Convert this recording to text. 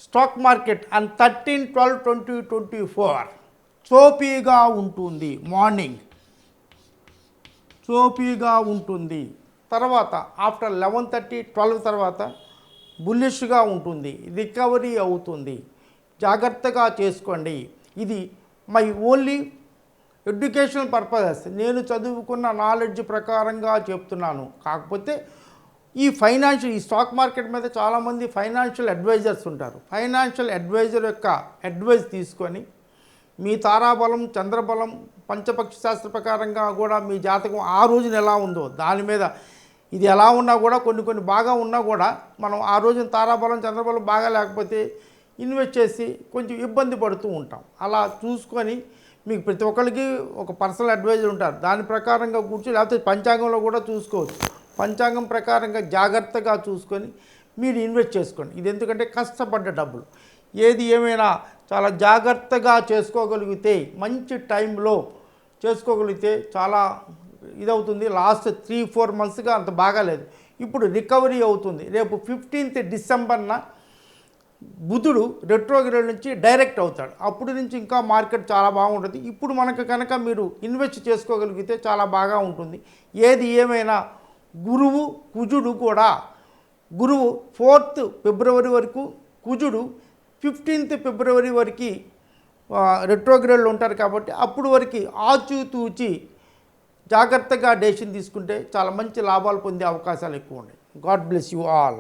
Stock market and 13/12/2024 చోపీగా ఉంటుంది. Morning చోపీగా ఉంటుంది. తర్వాత ఆఫ్టర్ 11:30 12 తర్వాత బుల్లిష్గా ఉంటుంది. రికవరీ అవుతుంది. జాగ్రత్తగా చేసుకోండి. ఇది మై ఓన్లీ ఎడ్యుకేషనల్ పర్పసెస్, నేను చదువుకున్న నాలెడ్జ్ ప్రకారంగా చెప్తున్నాను. కాకపోతే ఈ స్టాక్ మార్కెట్ మీద చాలామంది ఫైనాన్షియల్ అడ్వైజర్స్ ఉంటారు. ఫైనాన్షియల్ అడ్వైజర్ యొక్క అడ్వైస్ తీసుకొని మీ తారాబలం, చంద్రబలం, పంచపక్షి శాస్త్ర ప్రకారంగా కూడా మీ జాతకం ఆ రోజున ఎలా ఉందో దాని మీద ఇది ఎలా ఉన్నా కూడా కొన్ని బాగా ఉన్నా కూడా మనం ఆ రోజున తారాబలం, చంద్రబలం బాగా లేకపోతే ఇన్వెస్ట్ చేసి కొంచెం ఇబ్బంది పడుతూ ఉంటాం. అలా చూసుకొని మీకు ప్రతి ఒక్కరికి ఒక పర్సనల్ అడ్వైజర్ ఉంటారు. దాని ప్రకారంగా కూర్చొని లేకపోతే పంచాంగంలో కూడా చూసుకోవచ్చు. పంచాంగం ప్రకారంగా జాగ్రత్తగా చూసుకొని మీరు ఇన్వెస్ట్ చేసుకోండి. ఇది ఎందుకంటే కష్టపడ్డ డబ్బులు. ఏది ఏమైనా చాలా జాగ్రత్తగా చేసుకోగలిగితే, మంచి టైంలో చేసుకోగలిగితే చాలా ఇదవుతుంది. లాస్ట్ 3-4 మంత్స్గా అంత బాగాలేదు. ఇప్పుడు రికవరీ అవుతుంది. రేపు 15th డిసెంబర్న బుధుడు రెట్రోగ్రేడ్ నుంచి డైరెక్ట్ అవుతాడు. అప్పుడు నుంచి ఇంకా మార్కెట్ చాలా బాగుంటుంది. ఇప్పుడు మనకు కనుక మీరు ఇన్వెస్ట్ చేసుకోగలిగితే చాలా బాగా ఉంటుంది. ఏది ఏమైనా గురువు కుజుడు కూడా, గురువు 4th ఫిబ్రవరి వరకు, కుజుడు 15th ఫిబ్రవరి వరకు రెట్రోగ్రేడ్లో ఉంటారు. కాబట్టి అప్పుడు వరకు ఆచితూచి జాగ్రత్తగా డెసిషన్ తీసుకుంటే చాలా మంచి లాభాలు పొందే అవకాశాలు ఎక్కువ ఉన్నాయి. God bless you all.